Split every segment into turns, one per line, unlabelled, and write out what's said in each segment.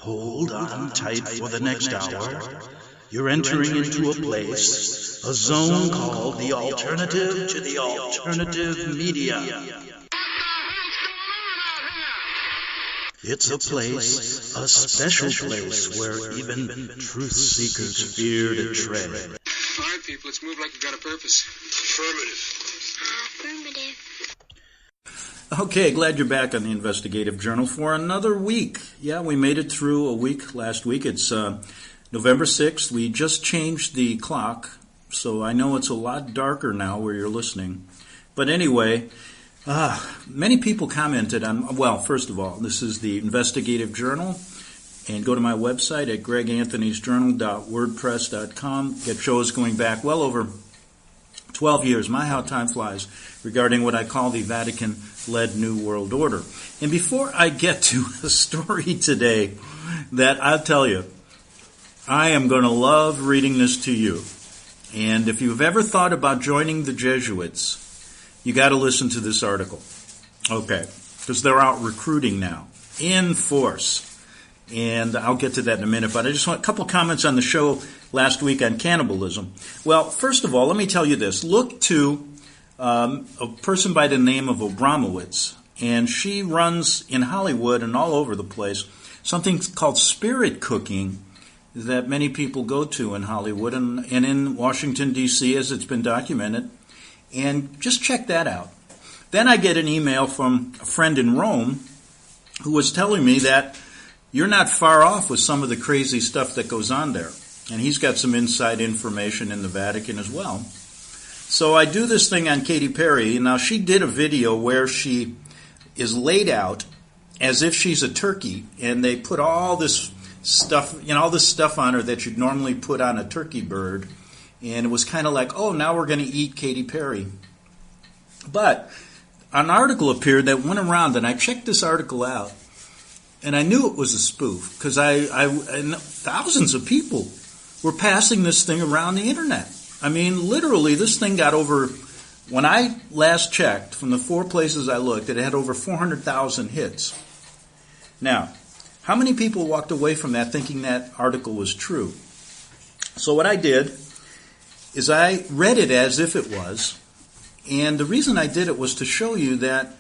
Hold on tight for the next hour. You're entering into a place, a zone called the alternative to the alternative media. It's a place, a special place where even truth seekers fear to tread.
All right, people, let's move like we've got a purpose.
Affirmative.
Okay, glad you're back on the Investigative Journal for another week. Yeah, we made it through a week last week. It's November 6th. We just changed the clock, so I know it's a lot darker now where you're listening. But anyway, many people commented on, well, first of all, this is the Investigative Journal, and go to my website at greganthonysjournal.wordpress.com. Get shows going back well over 12 years, my how time flies, regarding what I call the Vatican-led New World Order. And before I get to the story today, that I'll tell you, I am going to love reading this to you. And if you've ever thought about joining the Jesuits, you got to listen to this article. Okay, because they're out recruiting now, in force. And I'll get to that in a minute, but I just want a couple comments on the show last week on cannibalism. Well, first of all, let me tell you this. Look to a person by the name of Abramowitz, and she runs in Hollywood and all over the place something called spirit cooking that many people go to in Hollywood and in Washington, D.C., as it's been documented. And just check that out. Then I get an email from a friend in Rome who was telling me that you're not far off with some of the crazy stuff that goes on there. And he's got some inside information in the Vatican as well. So I do this thing on Katy Perry. Now, she did a video where she is laid out as if she's a turkey, and they put all this stuff, all this stuff on her that you'd normally put on a turkey bird. And it was kind of like, oh, now we're going to eat Katy Perry. But an article appeared that went around, and I checked this article out, and I knew it was a spoof because and thousands of people were passing this thing around the internet. I mean, literally, this thing got over, when I last checked, from the 4 places I looked, it had over 400,000 hits. Now, how many people walked away from that thinking that article was true? So what I did is I read it as if it was, and the reason I did it was to show you that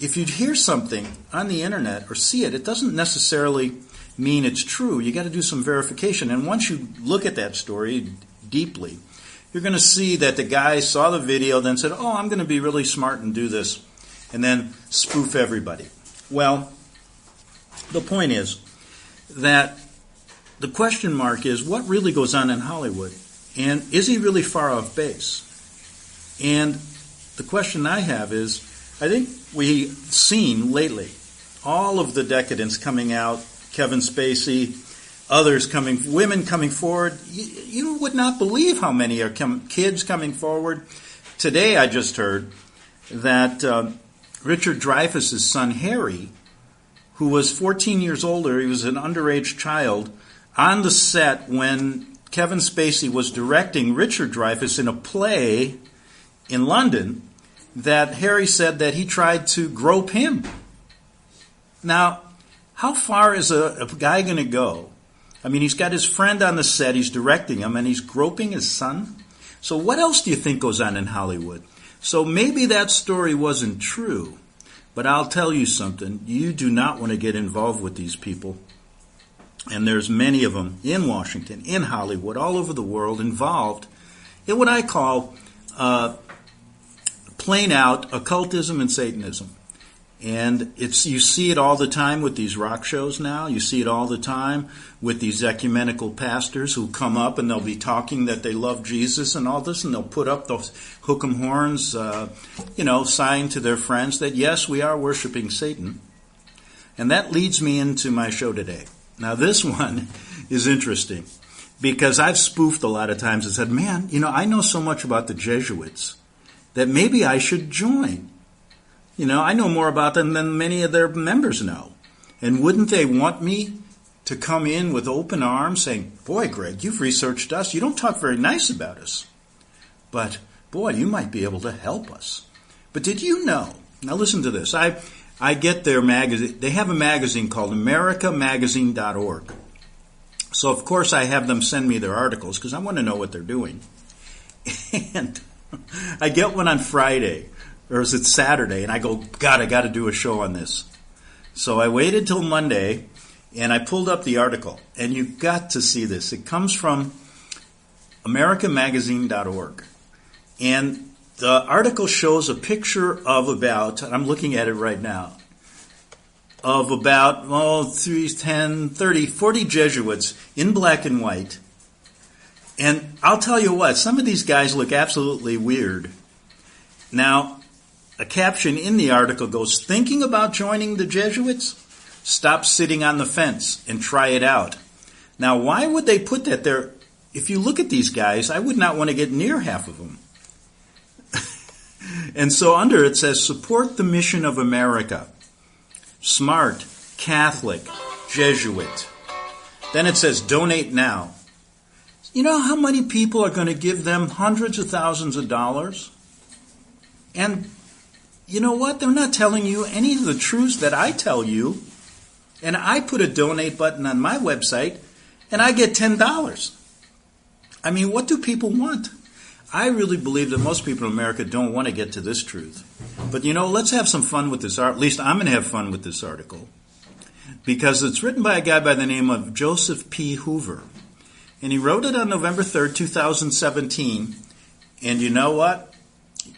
if you hear something on the internet or see it, it doesn't necessarily mean it's true. You got to do some verification, and once you look at that story deeply, you're going to see that the guy saw the video, then said, oh, I'm going to be really smart and do this, and then spoof everybody. Well, the point is that the question mark is, what really goes on in Hollywood? And is he really far off base? And the question I have is, I think we've seen lately all of the decadence coming out, Kevin Spacey, others coming, women coming forward. You would not believe how many are kids coming forward. Today I just heard that Richard Dreyfuss's son Harry, who was 14 years older, he was an underage child, on the set when Kevin Spacey was directing Richard Dreyfuss in a play in London, that Harry said that he tried to grope him. Now, how far is a guy going to go? I mean, he's got his friend on the set, he's directing him, and he's groping his son? So what else do you think goes on in Hollywood? So maybe that story wasn't true, but I'll tell you something. You do not want to get involved with these people. And there's many of them in Washington, in Hollywood, all over the world, involved in what I call plain out occultism and Satanism. And you see it all the time with these rock shows now. You see it all the time with these ecumenical pastors who come up and they'll be talking that they love Jesus and all this, and they'll put up those hook 'em horns, sign to their friends that, yes, we are worshiping Satan. And that leads me into my show today. Now, this one is interesting because I've spoofed a lot of times and said, man, I know so much about the Jesuits that maybe I should join. I know more about them than many of their members know. And wouldn't they want me to come in with open arms saying, boy, Greg, you've researched us. You don't talk very nice about us. But, boy, you might be able to help us. But did you know? Now listen to this. I get their magazine. They have a magazine called AmericaMagazine.org. So, of course, I have them send me their articles because I want to know what they're doing. And I get one on Friday, or is it Saturday, and I go, God, I got to do a show on this. So I waited till Monday, and I pulled up the article. And you've got to see this. It comes from AmericaMagazine.org. And the article shows a picture of about, I'm looking at it right now, of about 40 Jesuits in black and white. And I'll tell you what, some of these guys look absolutely weird. Now, a caption in the article goes, thinking about joining the Jesuits? Stop sitting on the fence and try it out. Now, why would they put that there? If you look at these guys, I would not want to get near half of them. And so under it says, support the mission of America. Smart, Catholic, Jesuit. Then it says, donate now. You know how many people are going to give them hundreds of thousands of dollars? And you know what? They're not telling you any of the truths that I tell you. And I put a donate button on my website, and I get $10. I mean, what do people want? I really believe that most people in America don't want to get to this truth. But, you know, let's have some fun with this art. At least I'm going to have fun with this article. Because it's written by a guy by the name of Joseph P. Hoover. And he wrote it on November 3rd, 2017. And you know what?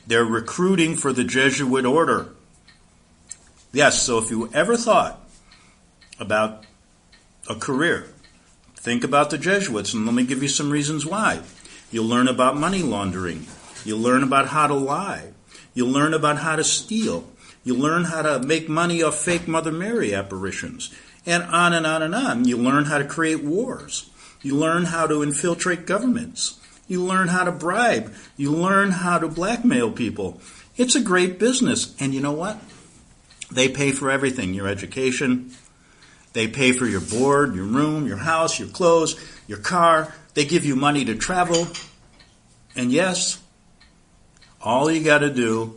They're recruiting for the Jesuit order. Yes, so if you ever thought about a career, think about the Jesuits, and let me give you some reasons why. You'll learn about money laundering. You'll learn about how to lie. You'll learn about how to steal. You'll learn how to make money off fake Mother Mary apparitions. And on and on and on. You'll learn how to create wars. You learn how to infiltrate governments. You learn how to bribe. You learn how to blackmail people. It's a great business. And you know what? They pay for everything. Your education. They pay for your board, your room, your house, your clothes, your car. They give you money to travel. And yes, all you got to do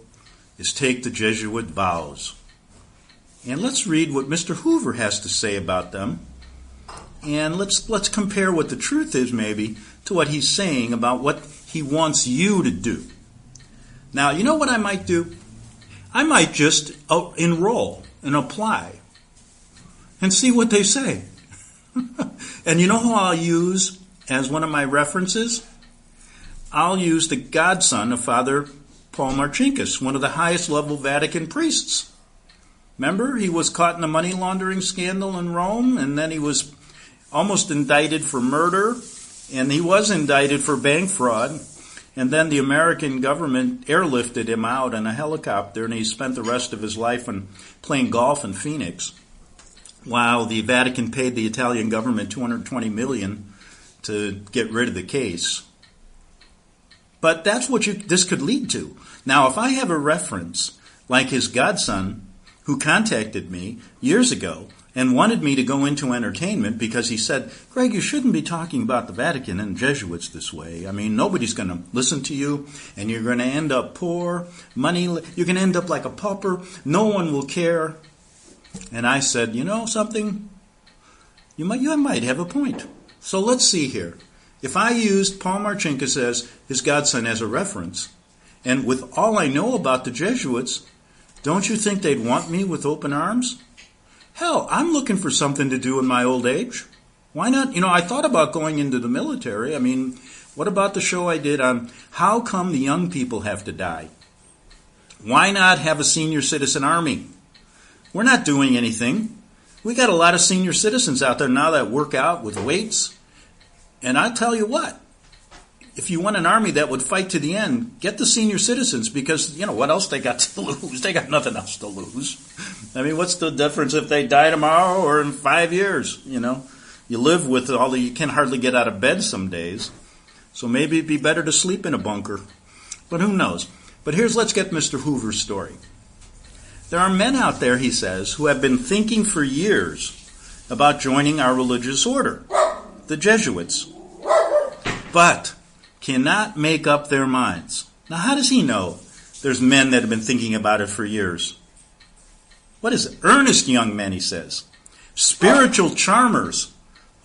is take the Jesuit vows. And let's read what Mr. Hoover has to say about them. And let's compare what the truth is maybe to what he's saying about what he wants you to do. Now, you know what I might do? I might just enroll and apply and see what they say. And you know who I'll use as one of my references? I'll use the godson of Father Paul Marcinkus, one of the highest level Vatican priests. Remember, he was caught in a money laundering scandal in Rome, and then he was almost indicted for murder, and he was indicted for bank fraud. And then the American government airlifted him out in a helicopter, and he spent the rest of his life playing golf in Phoenix, while the Vatican paid the Italian government $220 million to get rid of the case. But that's what this could lead to. Now, if I have a reference like his godson, who contacted me years ago and wanted me to go into entertainment because he said, Greg, you shouldn't be talking about the Vatican and Jesuits this way. I mean, nobody's going to listen to you, and you're going to end up poor, you're going to end up like a pauper. No one will care. And I said, you know something? You might have a point. So let's see here. If I used Paul Marcinkus as his godson as a reference, and with all I know about the Jesuits, don't you think they'd want me with open arms? Hell, I'm looking for something to do in my old age. Why not? You know, I thought about going into the military. I mean, what about the show I did on how come the young people have to die? Why not have a senior citizen army? We're not doing anything. We got a lot of senior citizens out there now that work out with weights. And I tell you what, if you want an army that would fight to the end, get the senior citizens, because, you know, what else they got to lose? They got nothing else to lose. I mean, what's the difference if they die tomorrow or in 5 years? You know, you live with you can hardly get out of bed some days. So maybe it'd be better to sleep in a bunker. But who knows? But let's get Mr. Hoover's story. There are men out there, he says, who have been thinking for years about joining our religious order, the Jesuits, but cannot make up their minds. Now, how does he know there's men that have been thinking about it for years? What is it? Earnest young men, he says. Spiritual charmers.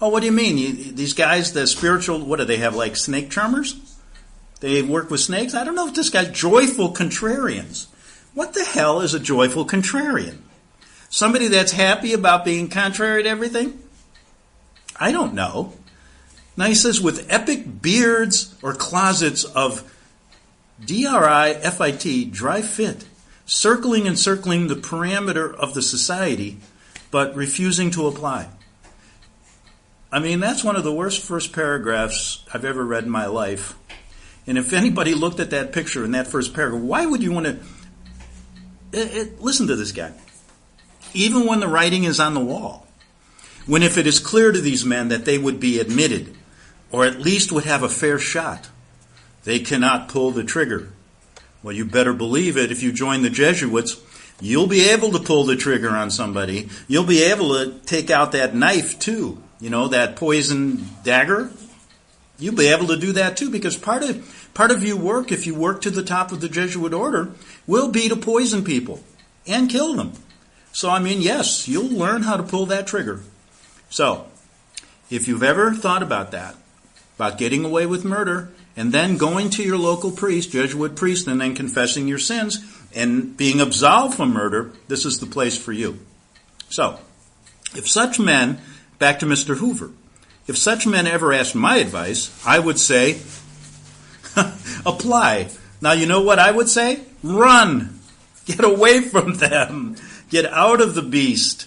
Oh, what do you mean? These guys, the spiritual, what do they have, like snake charmers? They work with snakes? I don't know if this guy's joyful contrarians. What the hell is a joyful contrarian? Somebody that's happy about being contrary to everything? I don't know. Now he says, with epic beards or closets of DRIFIT, dry fit, circling and circling the parameter of the society, but refusing to apply. I mean, that's one of the worst first paragraphs I've ever read in my life. And if anybody looked at that picture in that first paragraph, why would you want to... Listen to this guy. Even when the writing is on the wall, when if it is clear to these men that they would be admitted, or at least would have a fair shot, they cannot pull the trigger. Well, you better believe it. If you join the Jesuits, you'll be able to pull the trigger on somebody. You'll be able to take out that knife too. You know, that poison dagger. You'll be able to do that too, because part of your work, if you work to the top of the Jesuit order, will be to poison people and kill them. So, I mean, yes, you'll learn how to pull that trigger. So, if you've ever thought about that, about getting away with murder, and then going to your local priest, Jesuit priest, and then confessing your sins and being absolved from murder, this is the place for you. So, if such men, back to Mr. Hoover, if such men ever asked my advice, I would say, apply. Now, you know what I would say? Run. Get away from them. Get out of the beast.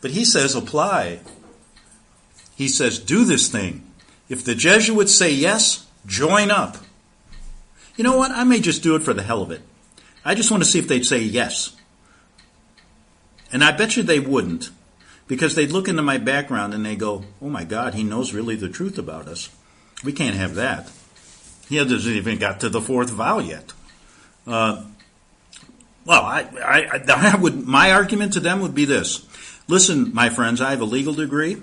But he says, apply. He says, do this thing. If the Jesuits say yes, join up. You know what? I may just do it for the hell of it. I just want to see if they'd say yes. And I bet you they wouldn't. Because they'd look into my background and they go, oh my God, he knows really the truth about us. We can't have that. He hasn't even got to the fourth vow yet. My argument to them would be this. Listen, my friends, I have a legal degree.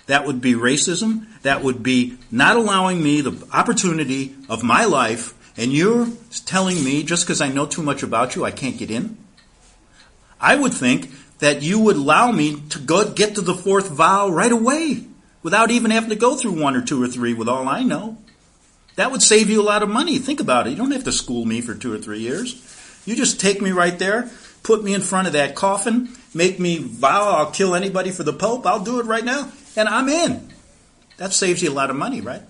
That would be racism. That would be not allowing me the opportunity of my life, and you're telling me just because I know too much about you, I can't get in? I would think that you would allow me to go get to the fourth vow right away without even having to go through 1 or 2 or 3 with all I know. That would save you a lot of money. Think about it. You don't have to school me for 2 or 3 years. You just take me right there, put me in front of that coffin, make me vow I'll kill anybody for the Pope. I'll do it right now, and I'm in. That saves you a lot of money, right?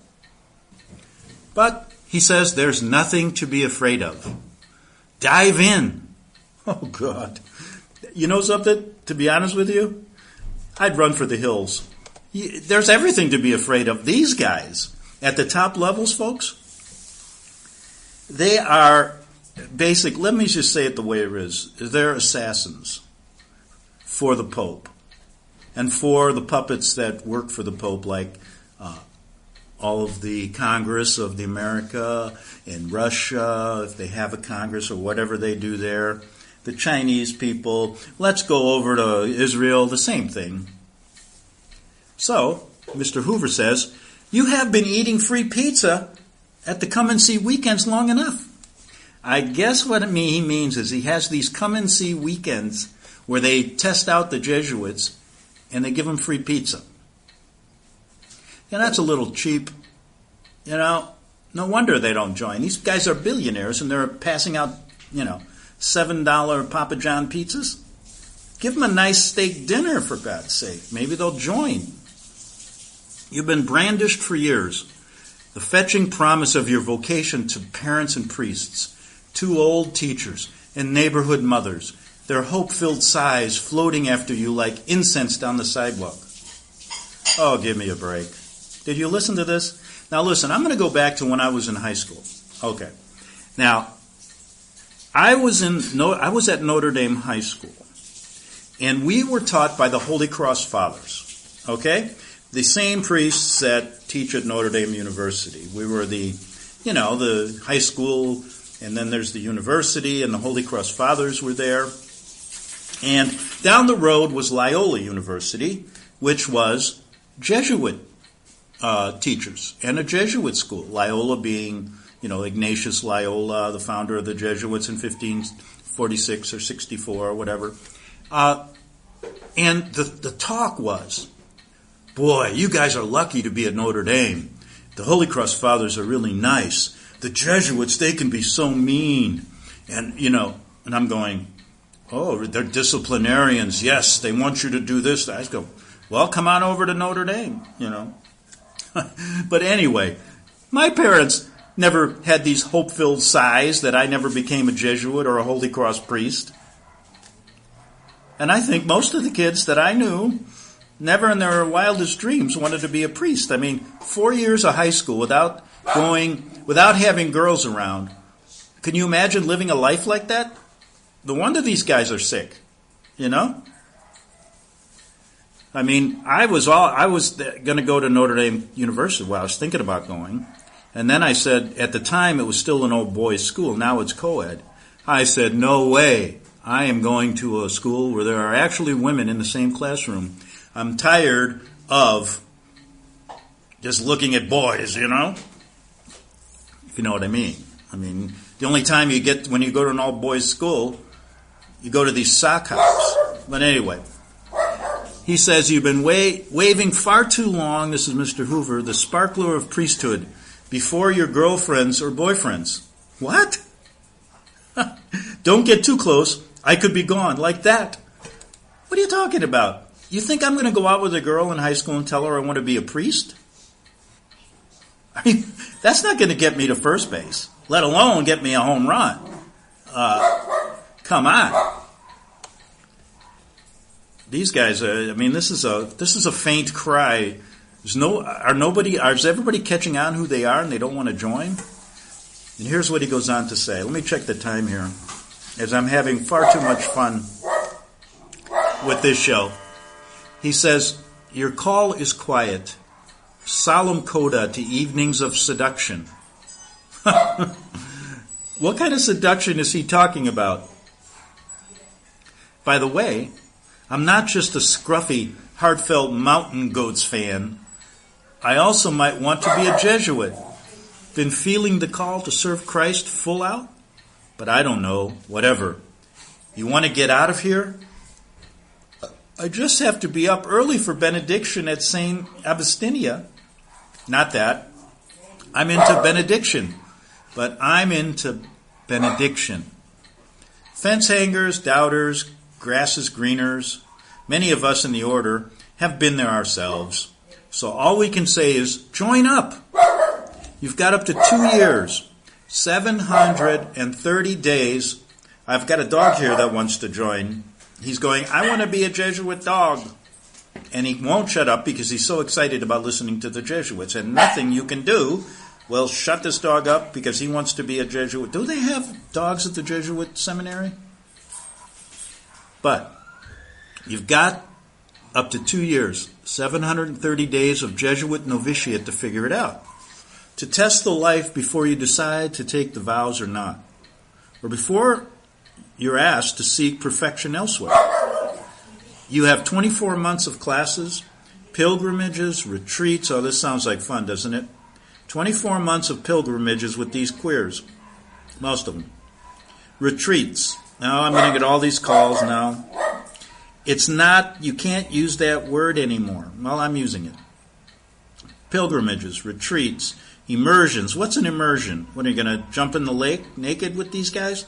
But he says there's nothing to be afraid of. Dive in. Oh, God. You know something? To be honest with you, I'd run for the hills. There's everything to be afraid of. These guys at the top levels, folks, they are basic. Let me just say it the way it is. They're assassins for the Pope and for the puppets that work for the Pope, like all of the Congress of the America in Russia, if they have a Congress or whatever they do there. The Chinese people, let's go over to Israel, the same thing. So, Mr. Hoover says, you have been eating free pizza at the come and see weekends long enough. I guess what he means is he has these come and see weekends where they test out the Jesuits and they give them free pizza. And that's a little cheap. You know, no wonder they don't join. These guys are billionaires and they're passing out, $7 Papa John pizzas. Give them a nice steak dinner, for God's sake. Maybe they'll join. You've been brandished for years. The fetching promise of your vocation to parents and priests, 2 old teachers and neighborhood mothers, their hope-filled sighs floating after you like incense down the sidewalk. Oh, give me a break. Did you listen to this? Now listen, I'm going to go back to when I was in high school. Okay. Now, I was at Notre Dame High School, and we were taught by the Holy Cross Fathers, okay? The same priests that teach at Notre Dame University. We were the high school, and then there's the university, and the Holy Cross Fathers were there. And down the road was Loyola University, which was Jesuit teachers, and a Jesuit school. Loyola being Ignatius Loyola, the founder of the Jesuits in 1546 or 64 or whatever. And the talk was, boy, you guys are lucky to be at Notre Dame. The Holy Cross Fathers are really nice. The Jesuits, they can be so mean. And, and I'm going, oh, they're disciplinarians. Yes, they want you to do this. I go, well, come on over to Notre Dame, But anyway, my parents never had these hope-filled sighs that I never became a Jesuit or a Holy Cross priest. And I think most of the kids that I knew never in their wildest dreams wanted to be a priest. 4 years of high school without having girls around. Can you imagine living a life like that? No wonder these guys are sick, I was going to go to Notre Dame University. Well, I was thinking about going. And then I said, at the time, it was still an old boys' school. Now it's co-ed. I said, no way. I am going to a school where there are actually women in the same classroom. I'm tired of just looking at boys, If you know what I mean. The only time you get, when you go to an all-boys school, you go to these sock hops. But anyway, he says, you've been waving far too long, this is Mr. Hoover, the sparkler of priesthood, before your girlfriends or boyfriends. What? Don't get too close. I could be gone. Like that. What are you talking about? You think I'm going to go out with a girl in high school and tell her I want to be a priest? That's not going to get me to first base, let alone get me a home run. Come on. These guys, this is a faint cry. Is everybody catching on who they are and they don't want to join? And here's what he goes on to say. Let me check the time here, as I'm having far too much fun with this show. He says, your call is quiet, solemn coda to evenings of seduction. What kind of seduction is he talking about? By the way, I'm not just a scruffy, heartfelt mountain goats fan. I also might want to be a Jesuit. Been feeling the call to serve Christ full out? But I don't know, whatever. You want to get out of here? I just have to be up early for benediction at St. Augustina. Not that. I'm into benediction, but I'm into benediction. Fence hangers, doubters, grasses greeners, many of us in the order have been there ourselves. So all we can say is, join up. You've got up to 2 years, 730 days. I've got a dog here that wants to join. He's going, I want to be a Jesuit dog. And he won't shut up because he's so excited about listening to the Jesuits. And nothing you can do will shut this dog up because he wants to be a Jesuit. Do they have dogs at the Jesuit seminary? But you've got up to 2 years, 730 days of Jesuit novitiate to figure it out. To test the life before you decide to take the vows or not. Or before you're asked to seek perfection elsewhere. You have 24 months of classes, pilgrimages, retreats. Oh, this sounds like fun, doesn't it? 24 months of pilgrimages with these queers. Most of them. Retreats. Now I'm going to get all these calls now. It's not, you can't use that word anymore. Well, I'm using it. Pilgrimages, retreats, immersions. What's an immersion? What, are you going to jump in the lake naked with these guys?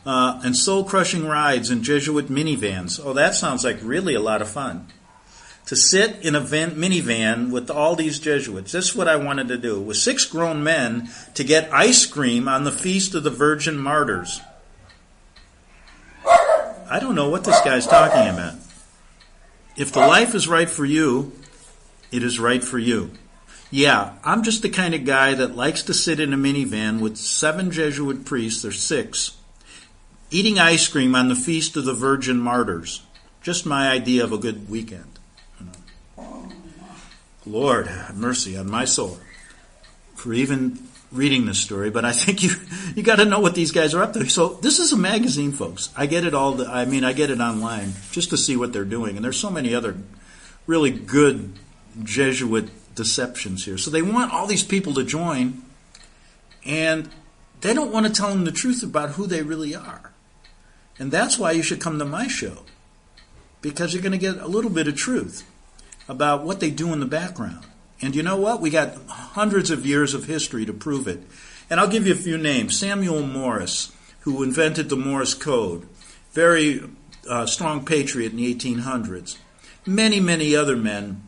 And soul-crushing rides in Jesuit minivans. Oh, that sounds like really a lot of fun. To sit in a minivan with all these Jesuits. This is what I wanted to do. With 6 grown men to get ice cream on the Feast of the Virgin Martyrs. I don't know what this guy's talking about. If the life is right for you, it is right for you. Yeah, I'm just the kind of guy that likes to sit in a minivan with 7 Jesuit priests, or 6, eating ice cream on the Feast of the Virgin Martyrs. Just my idea of a good weekend. Lord, have mercy on my soul for even reading this story, but I think you got to know what these guys are up to. So this is a magazine, folks. I get it I get it online just to see what they're doing, and there's so many other really good Jesuit deceptions here. So they want all these people to join, and they don't want to tell them the truth about who they really are. And that's why you should come to my show. because you're going to get a little bit of truth about what they do in the background. And you know what? We got hundreds of years of history to prove it. And I'll give you a few names. Samuel Morse, who invented the Morse code, very strong patriot in the 1800s. Many, many other men,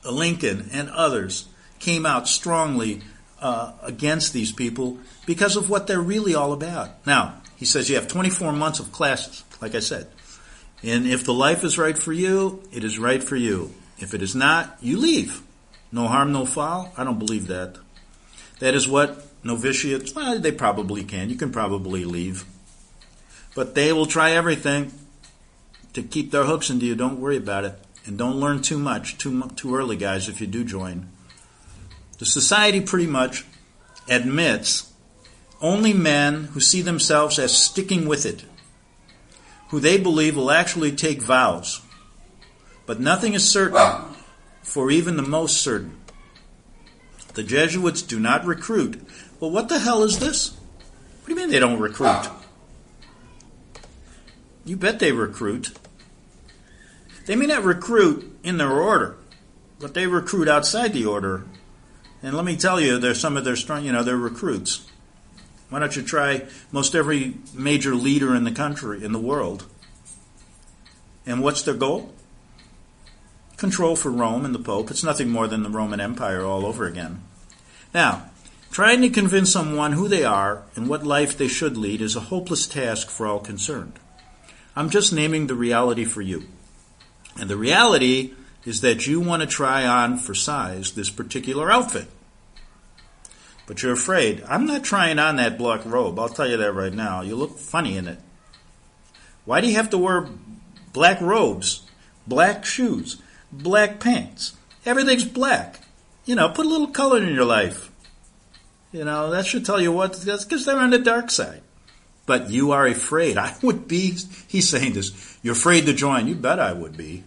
Lincoln and others, came out strongly against these people because of what they're really all about. Now, he says you have 24 months of classes, like I said. And if the life is right for you, it is right for you. If it is not, you leave. No harm, no foul? I don't believe that. That is what novitiates, well, they probably can. You can probably leave. But they will try everything to keep their hooks into you. Don't worry about it. And don't learn too much, too early, guys, if you do join. The society pretty much admits only men who see themselves as sticking with it, who they believe will actually take vows. But nothing is certain for even the most certain. The Jesuits do not recruit. Well, what the hell is this? What do you mean they don't recruit? You bet they recruit. They may not recruit in their order, but they recruit outside the order. And let me tell you, they're some of their strong, they're recruits. Why don't you try most every major leader in the country, in the world? And what's their goal? Control for Rome and the Pope. It's nothing more than the Roman Empire all over again. Now, trying to convince someone who they are and what life they should lead is a hopeless task for all concerned. I'm just naming the reality for you. And the reality is that you want to try on for size this particular outfit. But you're afraid. I'm not trying on that black robe. I'll tell you that right now. You look funny in it. Why do you have to wear black robes, black shoes, black pants? Everything's black. Put a little color in your life. That should tell you what. That's because they're on the dark side. But you are afraid. I would be. He's saying this. You're afraid to join. You bet I would be.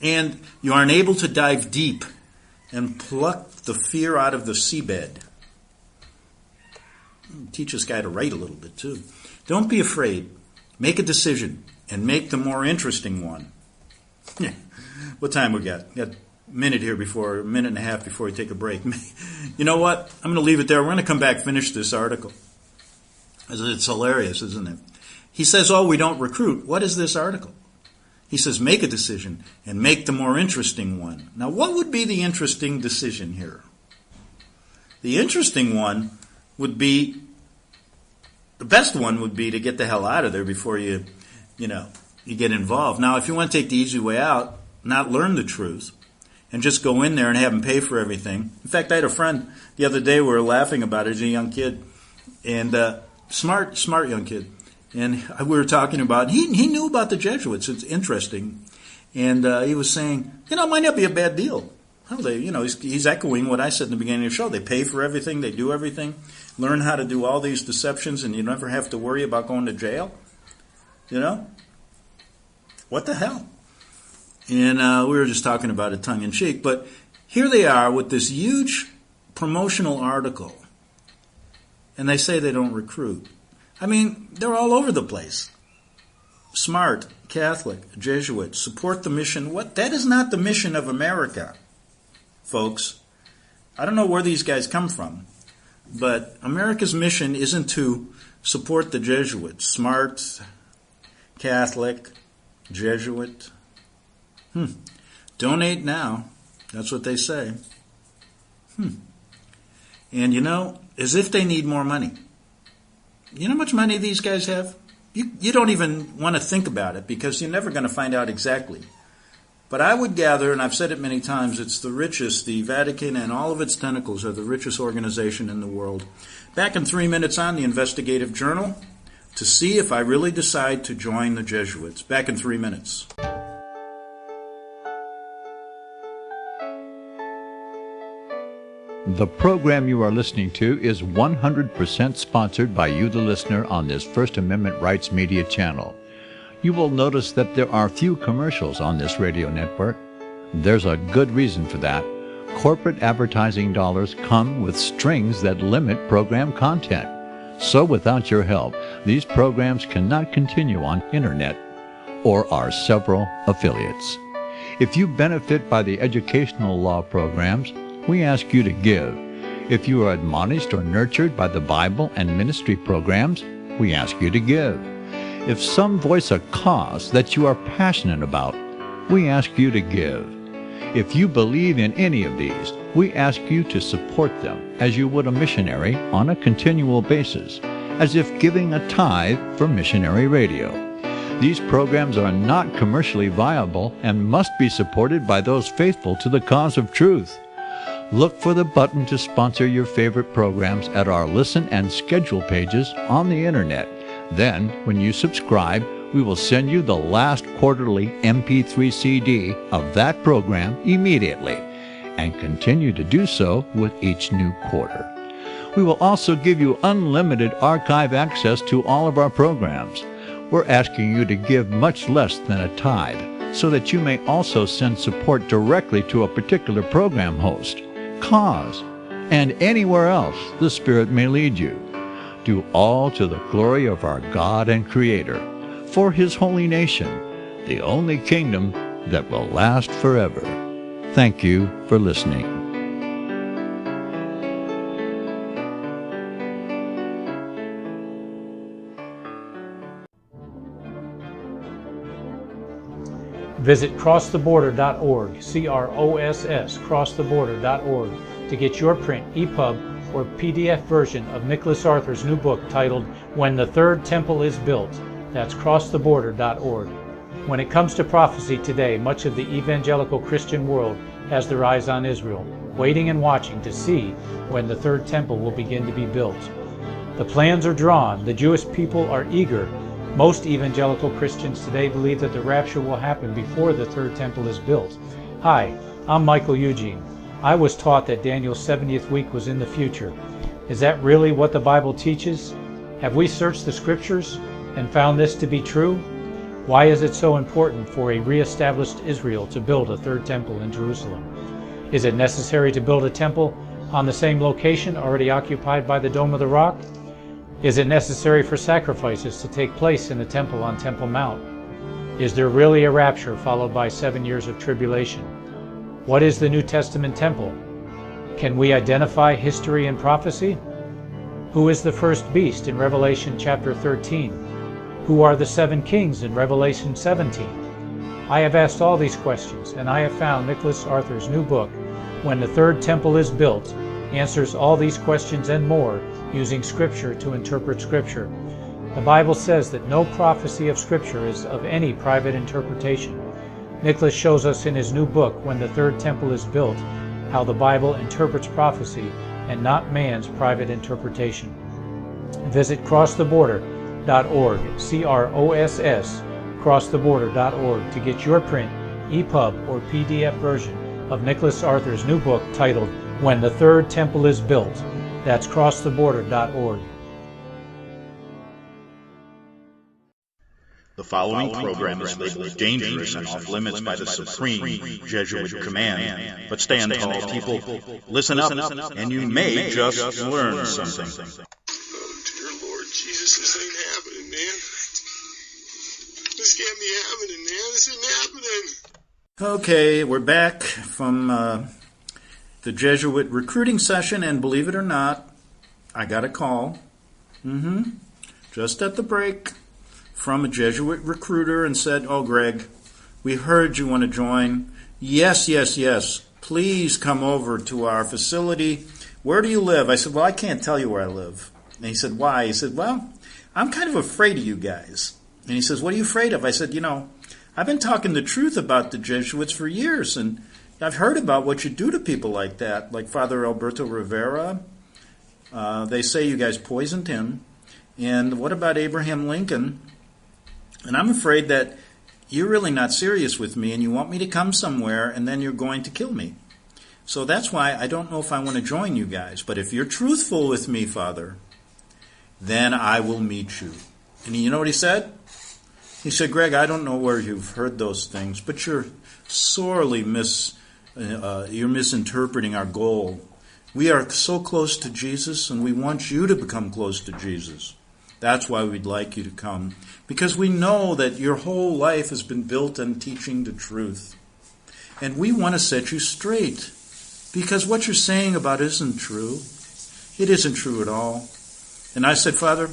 And you are unable to dive deep and pluck the fear out of the seabed. Teach this guy to write a little bit too. Don't be afraid. Make a decision and make the more interesting one. What time we got? We got a minute and a half before we take a break. You know what? I'm going to leave it there. We're going to come back, finish this article. It's hilarious, isn't it? He says, we don't recruit. What is this article? He says, make a decision and make the more interesting one. Now, what would be the interesting decision here? The interesting one would be, the best one would be to get the hell out of there before you get involved. Now, if you want to take the easy way out, not learn the truth, and just go in there and have them pay for everything. In fact, I had a friend the other day, we were laughing about it. He's a young kid, and smart young kid. And we were talking about, he knew about the Jesuits. It's interesting. And he was saying, it might not be a bad deal. Well, he's echoing what I said in the beginning of the show. They pay for everything. They do everything. Learn how to do all these deceptions, and you never have to worry about going to jail. What the hell? And we were just talking about it tongue-in-cheek. But here they are with this huge promotional article. And they say they don't recruit. They're all over the place. Smart, Catholic, Jesuit, support the mission. What? That is not the mission of America, folks. I don't know where these guys come from, but America's mission isn't to support the Jesuits. Smart, Catholic, Jesuit. Donate now. That's what they say. And as if they need more money. You know how much money these guys have? You don't even want to think about it because you're never going to find out exactly. But I would gather, and I've said it many times, it's the richest, the Vatican and all of its tentacles are the richest organization in the world. Back in 3 minutes on the Investigative Journal to see if I really decide to join the Jesuits. Back in 3 minutes.
The program you are listening to is 100% sponsored by you, the listener, on this First Amendment Rights Media channel. You will notice that there are few commercials on this radio network. There's a good reason for that. Corporate advertising dollars come with strings that limit program content. So without your help, these programs cannot continue on internet. or our several affiliates. If you benefit by the educational law programs, we ask you to give. If you are admonished or nurtured by the Bible and ministry programs, we ask you to give. If some voice a cause that you are passionate about, we ask you to give. If you believe in any of these, we ask you to support them as you would a missionary on a continual basis, as if giving a tithe for missionary radio. These programs are not commercially viable and must be supported by those faithful to the cause of truth. Look for the button to sponsor your favorite programs at our listen and schedule pages on the internet. Then, when you subscribe, we will send you the last quarterly MP3 CD of that program immediately, and continue to do so with each new quarter. We will also give you unlimited archive access to all of our programs. We're asking you to give much less than a tithe, so that you may also send support directly to a particular program host, cause, and anywhere else the Spirit may lead you. Do all to the glory of our God and Creator, for His holy nation, the only kingdom that will last forever. Thank you for listening.
Visit crosstheborder.org, CROSS, crosstheborder.org, to get your print, EPUB, or PDF version of Nicholas Arthur's new book titled When the Third Temple is Built. That's crosstheborder.org. When it comes to prophecy today, much of the evangelical Christian world has their eyes on Israel, waiting and watching to see when the third temple will begin to be built. The plans are drawn, the Jewish people are eager. Most evangelical Christians today believe that the rapture will happen before the third temple is built. Hi, I'm Michael Eugene. I was taught that Daniel's 70th week was in the future. Is that really what the Bible teaches? Have we searched the scriptures and found this to be true? Why is it so important for a re-established Israel to build a third temple in Jerusalem? Is it necessary to build a temple on the same location already occupied by the Dome of the Rock? Is it necessary for sacrifices to take place in the temple on Temple Mount? Is there really a rapture followed by 7 years of tribulation? What is the New Testament temple? Can we identify history and prophecy? Who is the first beast in Revelation chapter 13? Who are the 7 kings in Revelation 17? I have asked all these questions, and I have found Nicholas Arthur's new book, When the Third Temple is Built, answers all these questions and more using Scripture to interpret Scripture. The Bible says that no prophecy of Scripture is of any private interpretation. Nicholas shows us in his new book, When the Third Temple is Built, how the Bible interprets prophecy and not man's private interpretation. Visit crosstheborder.org, CROSS, crosstheborder.org, to get your print, EPUB, or PDF version of Nicholas Arthur's new book titled When the Third Temple is Built. That's crosstheborder.org.
The following program is labeled dangerous and off limits by the supreme Jesuit command. But stand tall, people. Listen up, and you may just learn something.
Oh, dear Lord Jesus, this ain't happening, man. This can't be happening, man. This isn't happening.
Okay, we're back from the Jesuit recruiting session, and believe it or not, I got a call, just at the break, from a Jesuit recruiter and said, "Oh, Greg, we heard you want to join. Yes, please come over to our facility. Where do you live?" I said, "Well, I can't tell you where I live." And he said, "Why?" He said, "Well, I'm kind of afraid of you guys." And he says, "What are you afraid of?" I said, I've been talking the truth about the Jesuits for years, and I've heard about what you do to people like that, like Father Alberto Rivera. They say you guys poisoned him. And what about Abraham Lincoln? And I'm afraid that you're really not serious with me, and you want me to come somewhere, and then you're going to kill me. So that's why I don't know if I want to join you guys. But if you're truthful with me, Father, then I will meet you. And you know what he said? He said, "Greg, I don't know where you've heard those things, but you're sorely you're misinterpreting our goal. We are so close to Jesus, and we want you to become close to Jesus. That's why we'd like you to come, because we know that your whole life has been built on teaching the truth. And we want to set you straight, because what you're saying about it isn't true. It isn't true at all. And I said, Father,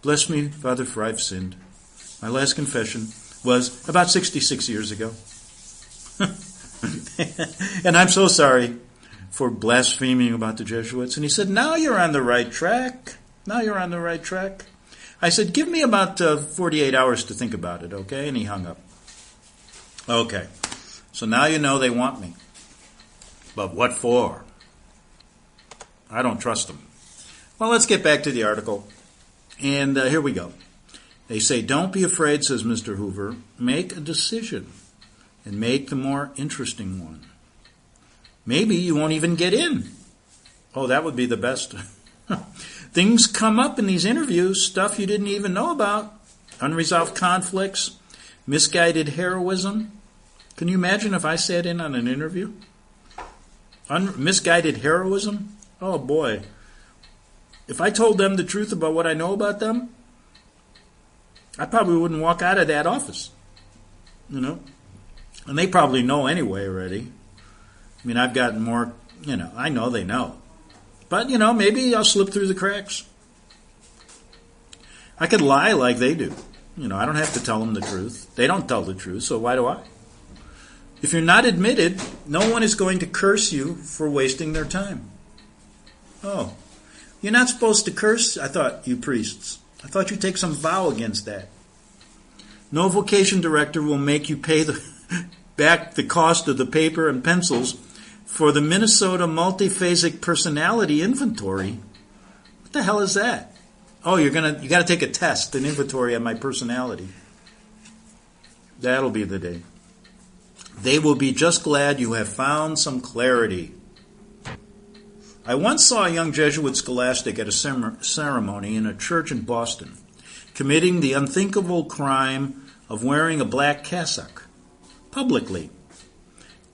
bless me, Father, for I've sinned. My last confession was about 66 years ago. And I'm so sorry for blaspheming about the Jesuits. And he said, now you're on the right track. Now you're on the right track. I said, give me about 48 hours to think about it, okay? And he hung up. Okay. So now you know they want me. But what for? I don't trust them. Well, let's get back to the article. And here we go. They say, don't be afraid, says Mr. Hoover. Make a decision. And make the more interesting one. Maybe you won't even get in. Oh, that would be the best. Things come up in these interviews, stuff you didn't even know about. Unresolved conflicts, misguided heroism. Can you imagine if I sat in on an interview? Misguided heroism? Oh boy. If I told them the truth about what I know about them, I probably wouldn't walk out of that office. You know? And they probably know anyway already. I mean, I've gotten more, I know they know. But, maybe I'll slip through the cracks. I could lie like they do. I don't have to tell them the truth. They don't tell the truth, so why do I? If you're not admitted, no one is going to curse you for wasting their time. Oh, you're not supposed to curse? I thought, you priests. I thought you'd take some vow against that. No vocation director will make you pay back the cost of the paper and pencils for the Minnesota Multiphasic Personality Inventory. What the hell is that? Oh, you got to take a test, an inventory on my personality. That'll be the day. They will be just glad you have found some clarity. I once saw a young Jesuit scholastic at a ceremony in a church in Boston, committing the unthinkable crime of wearing a black cassock, publicly,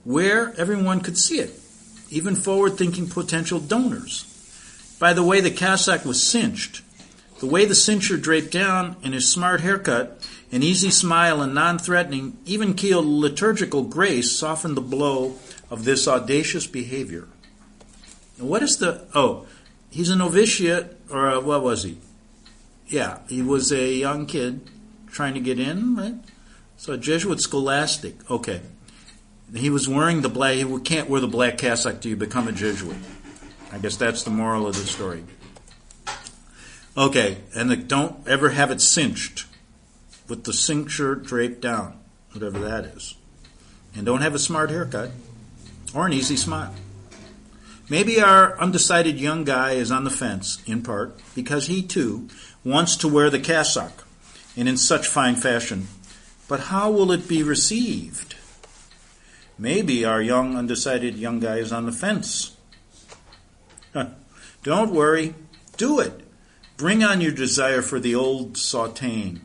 where everyone could see it, even forward-thinking potential donors. By the way the cassock was cinched, the way the cincher draped down, and his smart haircut, an easy smile and non-threatening, even-keeled liturgical grace softened the blow of this audacious behavior. What is he's a novitiate, or what was he? Yeah, he was a young kid trying to get in, right? So a Jesuit scholastic, okay. He was wearing the black, you can't wear the black cassock till you become a Jesuit. I guess that's the moral of the story. Okay, and don't ever have it cinched with the cincture draped down, whatever that is. And don't have a smart haircut or an easy smile. Maybe our undecided young guy is on the fence, in part, because he, too, wants to wear the cassock, and in such fine fashion. But how will it be received? Maybe our undecided young guy is on the fence. Don't worry. Do it. Bring on your desire for the old sautéing,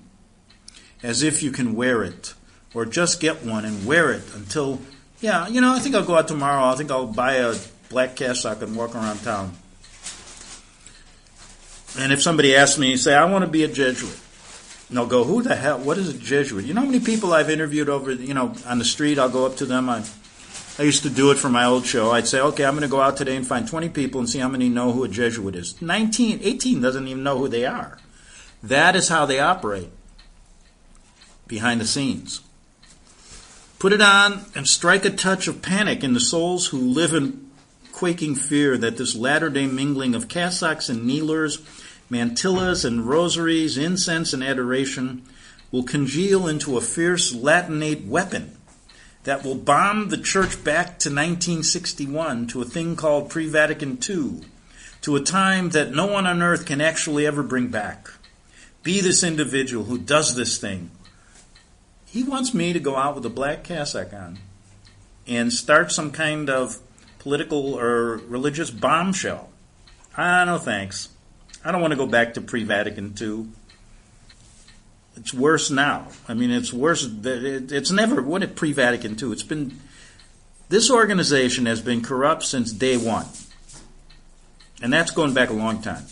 as if you can wear it, or just get one and wear it until, I think I'll go out tomorrow. I think I'll buy a black cassock and walk around town. And if somebody asks me, say, I want to be a Jesuit. And they'll go, who the hell, what is a Jesuit? You know how many people I've interviewed over, on the street? I'll go up to them. I used to do it for my old show. I'd say, okay, I'm going to go out today and find 20 people and see how many know who a Jesuit is. 18 doesn't even know who they are. That is how they operate behind the scenes. Put it on and strike a touch of panic in the souls who live in quaking fear that this latter-day mingling of cassocks and kneelers, mantillas and rosaries, incense and adoration will congeal into a fierce Latinate weapon that will bomb the church back to 1961, to a thing called pre-Vatican II, to a time that no one on earth can actually ever bring back. Be this individual who does this thing. He wants me to go out with a black cassock on and start some kind of political or religious bombshell. No thanks. I don't want to go back to pre-Vatican II. It's worse now. I mean, it's worse. It's never, what at pre-Vatican II? This organization has been corrupt since day one. And that's going back a long time.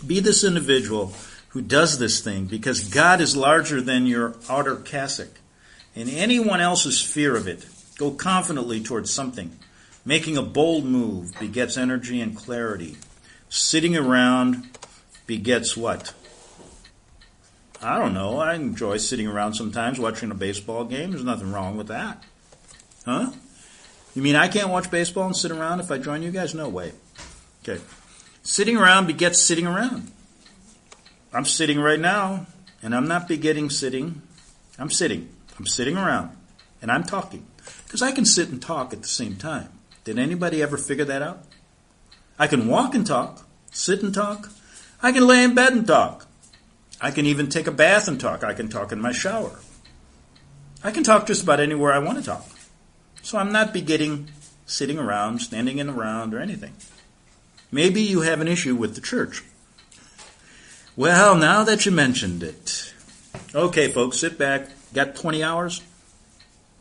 Be this individual who does this thing, because God is larger than your outer cassock and anyone else's fear of it. Go confidently towards something. Making a bold move begets energy and clarity. Sitting around begets what? I don't know. I enjoy sitting around sometimes watching a baseball game. There's nothing wrong with that. Huh? You mean I can't watch baseball and sit around if I join you guys? No way. Okay. Sitting around begets sitting around. I'm sitting right now, and I'm not begetting sitting. I'm sitting. I'm sitting around, and I'm talking. Because I can sit and talk at the same time. Did anybody ever figure that out? I can walk and talk, sit and talk. I can lay in bed and talk. I can even take a bath and talk. I can talk in my shower. I can talk just about anywhere I want to talk. So I'm not begetting sitting around, standing in around, or anything. Maybe you have an issue with the church. Well, now that you mentioned it. Okay, folks, sit back. Got 20 hours?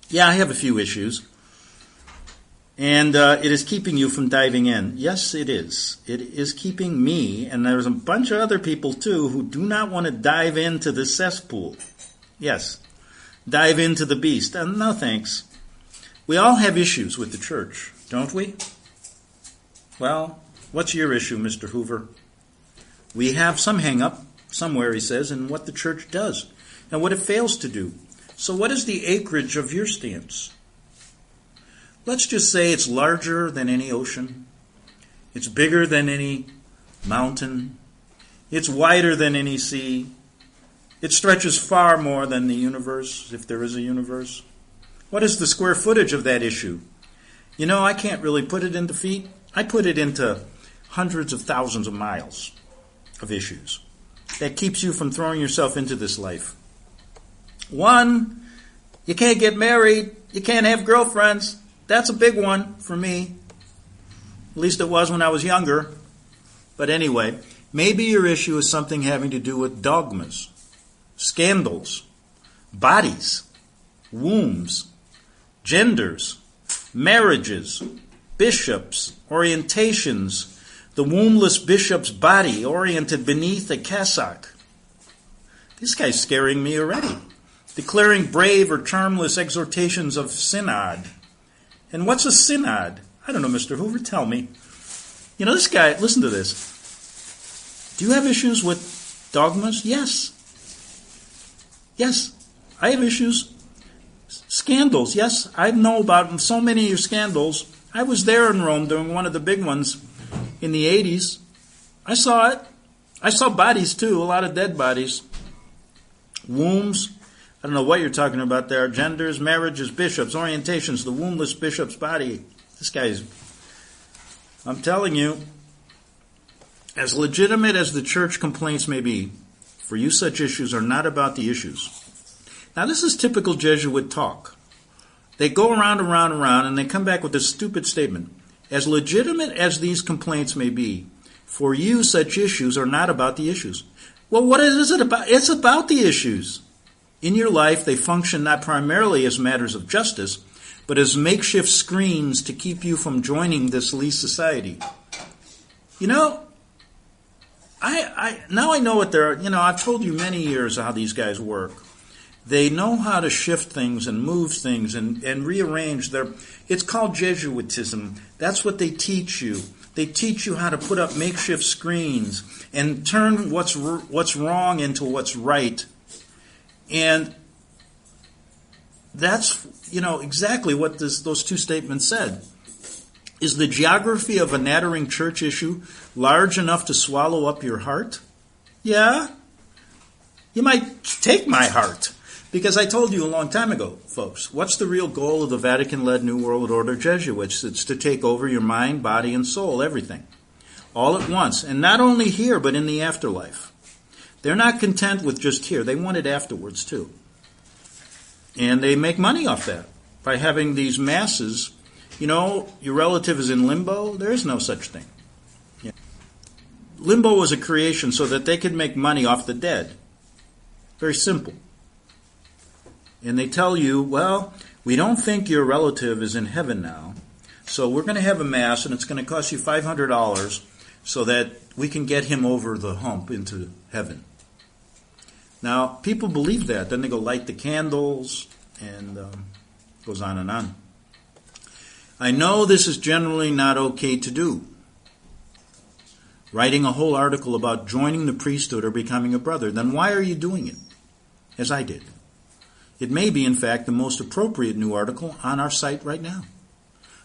Yeah, I have a few issues. And it is keeping you from diving in. Yes, it is. It is keeping me, and there's a bunch of other people too, who do not want to dive into the cesspool. Yes, dive into the beast. No thanks. We all have issues with the church, don't we? Well, what's your issue, Mr. Hoover? We have some hang-up somewhere, he says, in what the church does and what it fails to do. So what is the acreage of your stance? Let's just say it's larger than any ocean. It's bigger than any mountain. It's wider than any sea. It stretches far more than the universe, if there is a universe. What is the square footage of that issue? You know, I can't really put it into feet. I put it into hundreds of thousands of miles of issues. That keeps you from throwing yourself into this life. 1, you can't get married. You can't have girlfriends. That's a big one for me. At least it was when I was younger. But anyway, maybe your issue is something having to do with dogmas, scandals, bodies, wombs, genders, marriages, bishops, orientations, the wombless bishop's body oriented beneath a cassock. This guy's scaring me already. Declaring brave or charmless exhortations of synod. And what's a synod? I don't know, Mr. Hoover, tell me. You know, this guy, listen to this. Do you have issues with dogmas? Yes. Yes, I have issues. Scandals, yes, I know about so many of your scandals. I was there in Rome during one of the big ones in the 80s. I saw it. I saw bodies too, a lot of dead bodies. Wombs. I don't know what you're talking about there. Genders, marriages, bishops, orientations, the wombless bishop's body. This guy's, I'm telling you, as legitimate as the church complaints may be, for you such issues are not about the issues. Now this is typical Jesuit talk. They go around, and they come back with this stupid statement. As legitimate as these complaints may be, for you such issues are not about the issues. Well, what is it about? It's about the issues. In your life, they function not primarily as matters of justice, but as makeshift screens to keep you from joining this least society. You know, now I know what they're, I've told you many years how these guys work. They know how to shift things and move things and rearrange their, it's called Jesuitism. That's what they teach you. They teach you how to put up makeshift screens and turn what's wrong into what's right. And that's, exactly what those two statements said. Is the geography of a nattering church issue large enough to swallow up your heart? Yeah. You might take my heart. Because I told you a long time ago, folks, what's the real goal of the Vatican-led New World Order Jesuits? It's to take over your mind, body, and soul, everything. All at once. And not only here, but in the afterlife. They're not content with just here. They want it afterwards, too. And they make money off that by having these masses. Your relative is in limbo. There is no such thing. Yeah. Limbo was a creation so that they could make money off the dead. Very simple. And they tell you, well, we don't think your relative is in heaven now, so we're going to have a mass, and it's going to cost you $500 so that we can get him over the hump into heaven. Now, people believe that. Then they go light the candles, and goes on and on. I know this is generally not okay to do. Writing a whole article about joining the priesthood or becoming a brother. Then why are you doing it? As I did. It may be, in fact, the most appropriate new article on our site right now.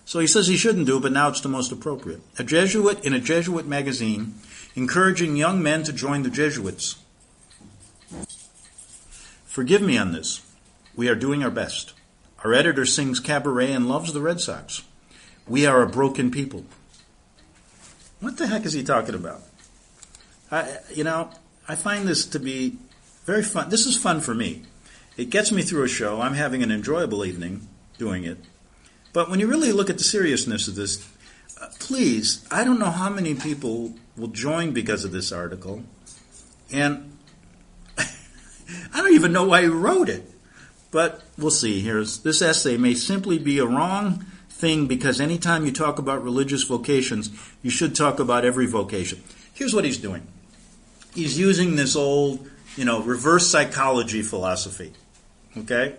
So he says he shouldn't do it, but now it's the most appropriate. A Jesuit in a Jesuit magazine encouraging young men to join the Jesuits. Forgive me on this. We are doing our best. Our editor sings cabaret and loves the Red Sox. We are a broken people. What the heck is he talking about? I find this to be very fun. This is fun for me. It gets me through a show. I'm having an enjoyable evening doing it. But when you really look at the seriousness of this, please, I don't know how many people will join because of this article. And I don't even know why he wrote it. But we'll see. This essay may simply be a wrong thing because anytime you talk about religious vocations, you should talk about every vocation. Here's what he's doing. He's using this old, reverse psychology philosophy. Okay?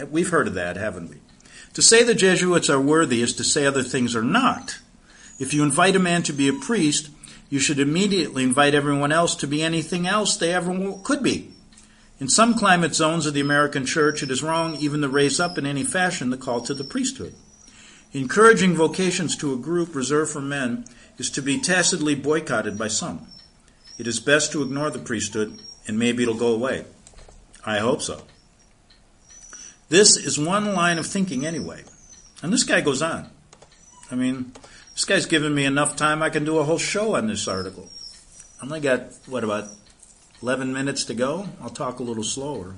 We've heard of that, haven't we? To say the Jesuits are worthy is to say other things are not. If you invite a man to be a priest, you should immediately invite everyone else to be anything else they ever could be. In some climate zones of the American church, it is wrong even to raise up in any fashion the call to the priesthood. Encouraging vocations to a group reserved for men is to be tacitly boycotted by some. It is best to ignore the priesthood, and maybe it'll go away. I hope so. This is one line of thinking anyway. And this guy goes on. This guy's given me enough time. I can do a whole show on this article. I only got, about 11 minutes to go? I'll talk a little slower.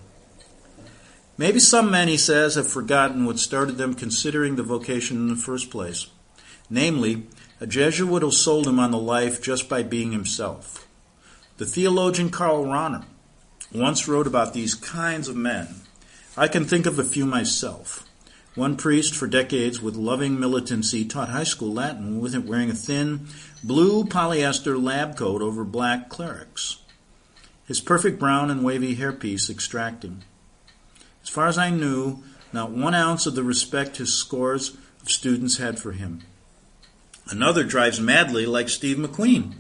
Maybe some men, he says, have forgotten what started them considering the vocation in the first place. Namely, a Jesuit who sold him on the life just by being himself. The theologian Karl Rahner once wrote about these kinds of men. I can think of a few myself. One priest for decades with loving militancy taught high school Latin with wearing a thin blue polyester lab coat over black clerics. His perfect brown and wavy hairpiece extracting. As far as I knew, not 1 ounce of the respect his scores of students had for him. Another drives madly like Steve McQueen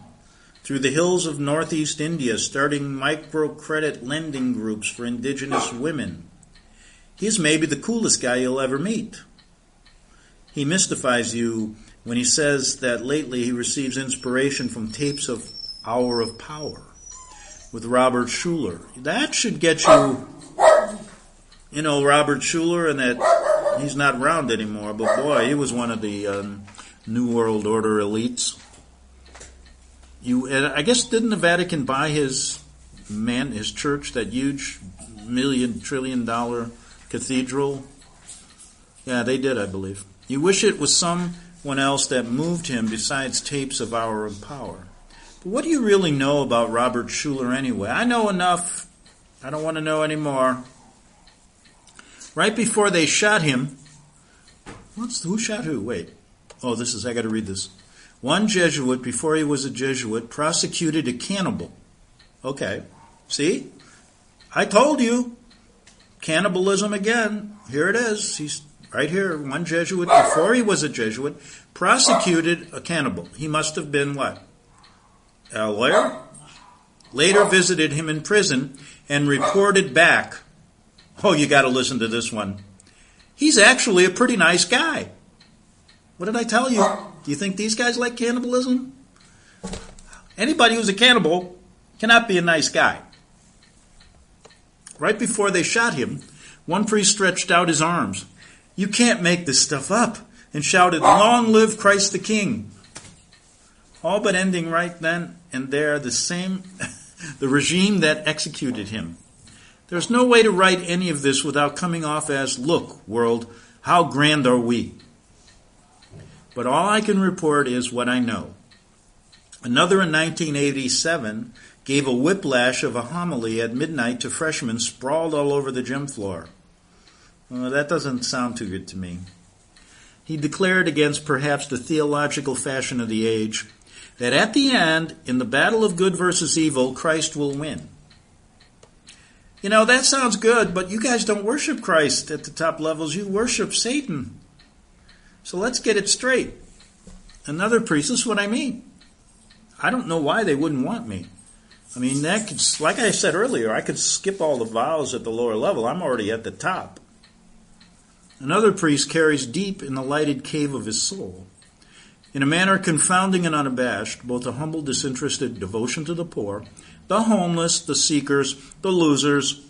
through the hills of northeast India, starting microcredit lending groups for indigenous women. He's maybe the coolest guy you'll ever meet. He mystifies you when he says that lately he receives inspiration from tapes of Hour of Power with Robert Schuller. That should get you, Robert Schuller, and that he's not around anymore, but boy, he was one of the New World Order elites. I guess, didn't the Vatican buy his church, that huge $1 trillion cathedral? Yeah, they did, I believe. You wish it was someone else that moved him besides tapes of Hour of Power. But what do you really know about Robert Schuller anyway? I know enough. I don't want to know any more. Right before they shot him, who shot who? Wait. I got to read this. One Jesuit, before he was a Jesuit, prosecuted a cannibal. Okay. See? I told you. Cannibalism again. Here it is. He's right here. One Jesuit, before he was a Jesuit, prosecuted a cannibal. He must have been what? A lawyer? Later visited him in prison and reported back. Oh, you got to listen to this one. He's actually a pretty nice guy. What did I tell you? Do you think these guys like cannibalism? Anybody who's a cannibal cannot be a nice guy. Right before they shot him, one priest stretched out his arms. You can't make this stuff up, and shouted, "Long live Christ the King." All but ending right then and there the regime that executed him. There's no way to write any of this without coming off as, "Look, world, how grand are we?" But all I can report is what I know. Another in 1987 gave a whiplash of a homily at midnight to freshmen sprawled all over the gym floor. Well, that doesn't sound too good to me. He declared against perhaps the theological fashion of the age, that at the end, in the battle of good versus evil, Christ will win. You know, that sounds good, but you guys don't worship Christ at the top levels. You worship Satan. So let's get it straight. Another priest, this is what I mean. I don't know why they wouldn't want me. I mean, that could, like I said earlier, I could skip all the vows at the lower level. I'm already at the top. Another priest carries deep in the lighted cave of his soul, in a manner confounding and unabashed, both a humble, disinterested devotion to the poor, the homeless, the seekers, the losers,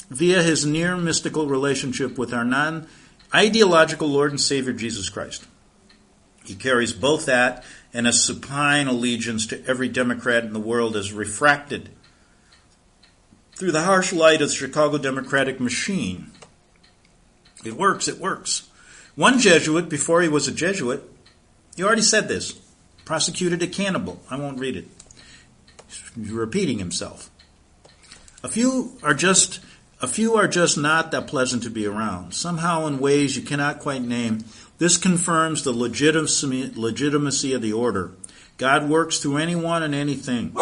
via his near mystical relationship with our non-ideological Lord and Savior Jesus Christ. He carries both that and a supine allegiance to every Democrat in the world as refracted through the harsh light of the Chicago Democratic machine. It works, it works. One Jesuit, before he was a Jesuit, he already said this, prosecuted a cannibal. I won't read it. He's repeating himself. A few are just not that pleasant to be around. Somehow in ways you cannot quite name, this confirms the legitimacy of the order. God works through anyone and anything.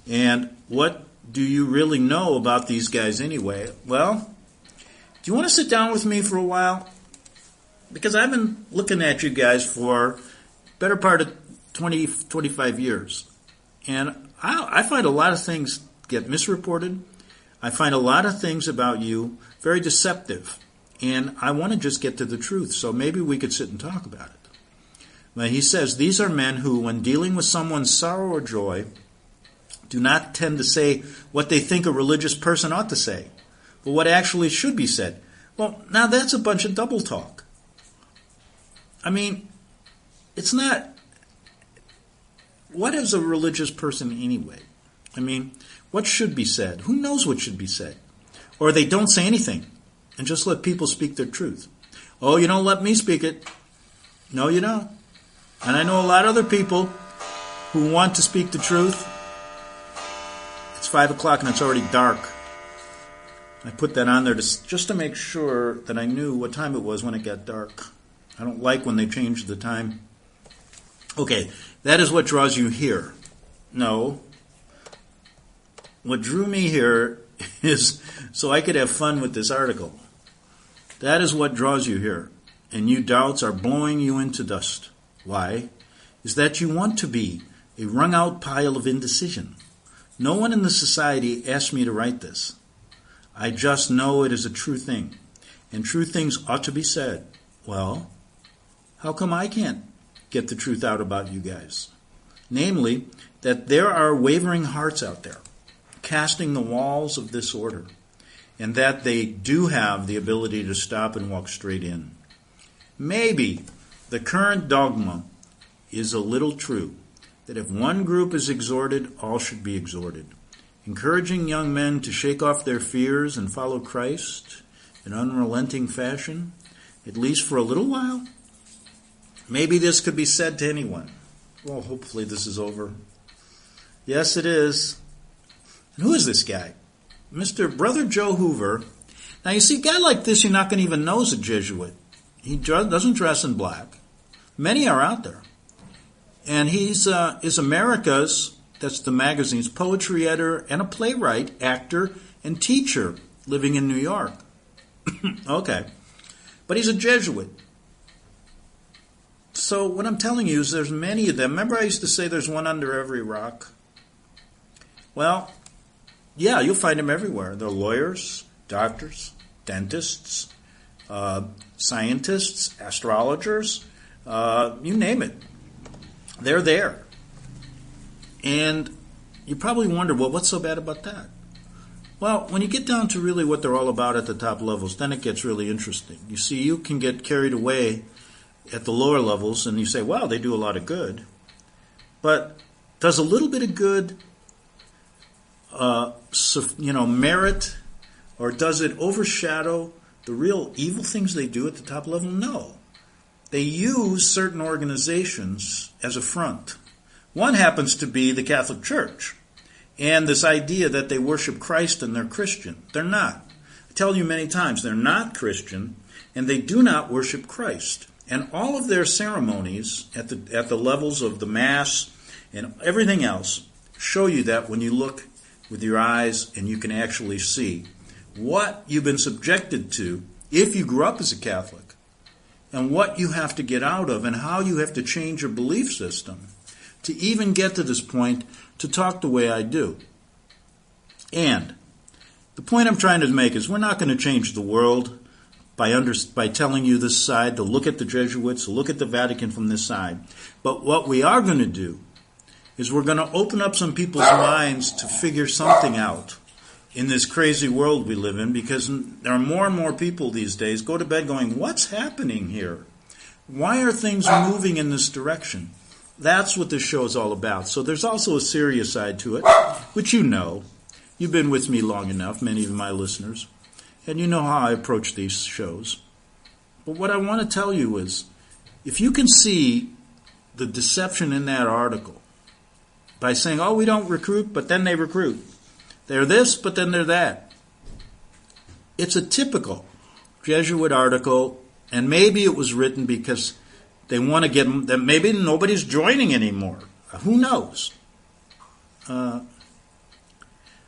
And what do you really know about these guys anyway? Well, do you want to sit down with me for a while? Because I've been looking at you guys for better part of 20, 25 years. And I find a lot of things get misreported. I find a lot of things about you very deceptive. And I want to just get to the truth. So maybe we could sit and talk about it. But he says, these are men who, when dealing with someone's sorrow or joy, do not tend to say what they think a religious person ought to say, but what actually should be said. Well, now that's a bunch of double talk. I mean, it's not... What is a religious person anyway? I mean, what should be said? Who knows what should be said? Or they don't say anything and just let people speak their truth. Oh, you don't let me speak it. No, you don't. And I know a lot of other people who want to speak the truth. It's 5 o'clock and it's already dark. I put that on there just to make sure that I knew what time it was when it got dark. I don't like when they change the time. Okay, that is what draws you here. No. What drew me here is so I could have fun with this article. That is what draws you here. And you doubts are blowing you into dust. Why? Is that you want to be a wrung-out pile of indecision. No one in the society asked me to write this. I just know it is a true thing. And true things ought to be said. Well, how come I can't get the truth out about you guys? Namely, that there are wavering hearts out there, casting the walls of this order, and that they do have the ability to stop and walk straight in. Maybe the current dogma is a little true, that if one group is exhorted, all should be exhorted, encouraging young men to shake off their fears and follow Christ in unrelenting fashion, at least for a little while. Maybe this could be said to anyone. Well, hopefully this is over. Yes, it is. And who is this guy? Mr. Brother Joe Hoover. Now, you see, a guy like this you're not going to even know is a Jesuit. He doesn't dress in black. Many are out there. And he's is America's, that's the magazine's, poetry editor and a playwright, actor, and teacher living in New York. Okay. But he's a Jesuit. So what I'm telling you is there's many of them. Remember I used to say there's one under every rock? Well, yeah, you'll find them everywhere. They're lawyers, doctors, dentists, scientists, astrologers, you name it. They're there. And you probably wonder, well, what's so bad about that? Well, when you get down to really what they're all about at the top levels, then it gets really interesting. You see, you can get carried away at the lower levels and you say, wow, they do a lot of good. But does a little bit of good merit, or does it overshadow the real evil things they do at the top level? No. They use certain organizations as a front. One happens to be the Catholic Church, and this idea that they worship Christ and they're Christian. They're not. I tell you many times, they're not Christian, and they do not worship Christ. And all of their ceremonies at the levels of the Mass and everything else show you that when you look with your eyes and you can actually see what you've been subjected to if you grew up as a Catholic, and what you have to get out of and how you have to change your belief system to even get to this point to talk the way I do. And the point I'm trying to make is we're not going to change the world by telling you this side to look at the Jesuits, to look at the Vatican from this side. But what we are going to do is we're going to open up some people's minds to figure something out in this crazy world we live in, because there are more and more people these days go to bed going, what's happening here? Why are things moving in this direction? That's what this show is all about. So there's also a serious side to it, which you know. You've been with me long enough, many of my listeners, and you know how I approach these shows. But what I want to tell you is, if you can see the deception in that article by saying, oh, we don't recruit, but then they recruit. They're this, but then they're that. It's a typical Jesuit article, and maybe it was written because they want to get them, maybe nobody's joining anymore. Who knows? I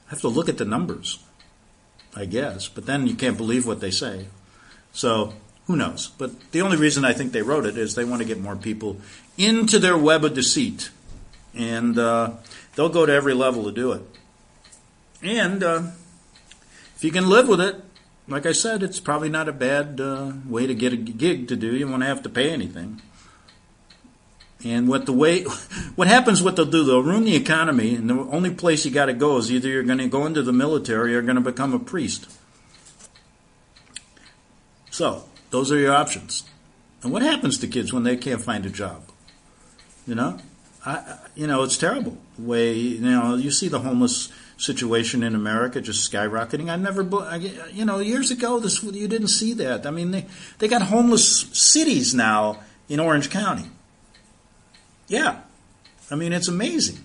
have to look at the numbers, I guess, but then you can't believe what they say. So, who knows? But the only reason I think they wrote it is they want to get more people into their web of deceit. And they'll go to every level to do it. And if you can live with it, like I said, it's probably not a bad way to get a gig to do. You won't have to pay anything. And what happens, what they'll do, they'll ruin the economy, and the only place you got to go is either you're going to go into the military or you're going to become a priest. So, those are your options. And what happens to kids when they can't find a job? You know? It's terrible. The way, you see the homeless situation in America just skyrocketing. Years ago, you didn't see that. I mean, they got homeless cities now in Orange County. Yeah. I mean, it's amazing.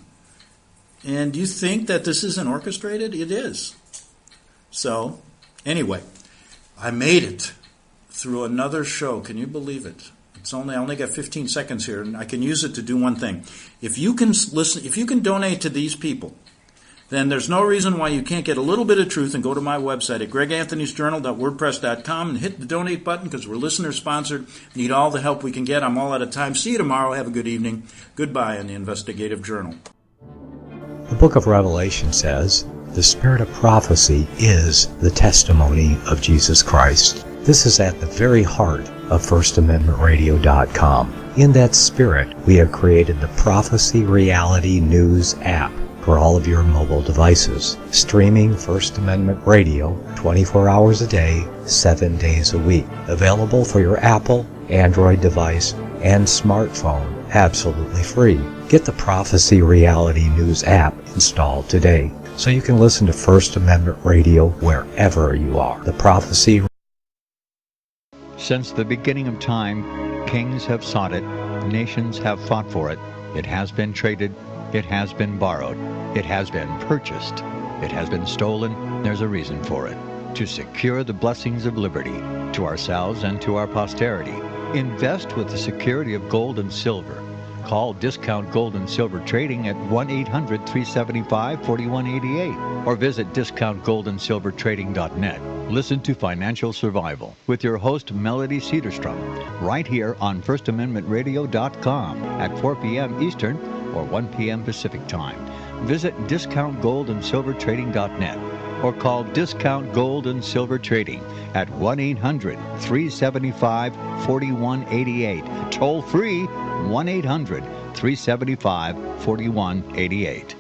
And do you think that this isn't orchestrated? It is. So, anyway, I made it through another show. Can you believe it? I only got 15 seconds here, and I can use it to do one thing. If you can listen, if you can donate to these people, then there's no reason why you can't get a little bit of truth and go to my website at greganthonysjournal.wordpress.com and hit the donate button, because we're listener-sponsored. Need all the help we can get. I'm all out of time. See you tomorrow. Have a good evening. Goodbye on the Investigative Journal.
The book of Revelation says, the spirit of prophecy is the testimony of Jesus Christ. This is at the very heart of FirstAmendmentRadio.com. In that spirit, we have created the Prophecy Reality News app for all of your mobile devices, streaming First Amendment Radio 24 hours a day, 7 days a week. Available for your Apple, Android device, and smartphone, absolutely free. Get the Prophecy Reality News app installed today so you can listen to First Amendment Radio wherever you are. The Prophecy.
Since the beginning of time, kings have sought it, nations have fought for it. It has been traded, it has been borrowed, it has been purchased, it has been stolen. There's a reason for it. To secure the blessings of liberty to ourselves and to our posterity. Invest with the security of gold and silver. Call Discount Gold and Silver Trading at 1-800-375-4188 or visit discountgoldandsilvertrading.net. Listen to Financial Survival with your host Melody Cedarstrom right here on FirstAmendmentRadio.com at 4 p.m. Eastern or 1 p.m. Pacific Time. Visit discountgoldandsilvertrading.net or call Discount Gold and Silver Trading at 1-800-375-4188. Toll free 1-800-375-4188.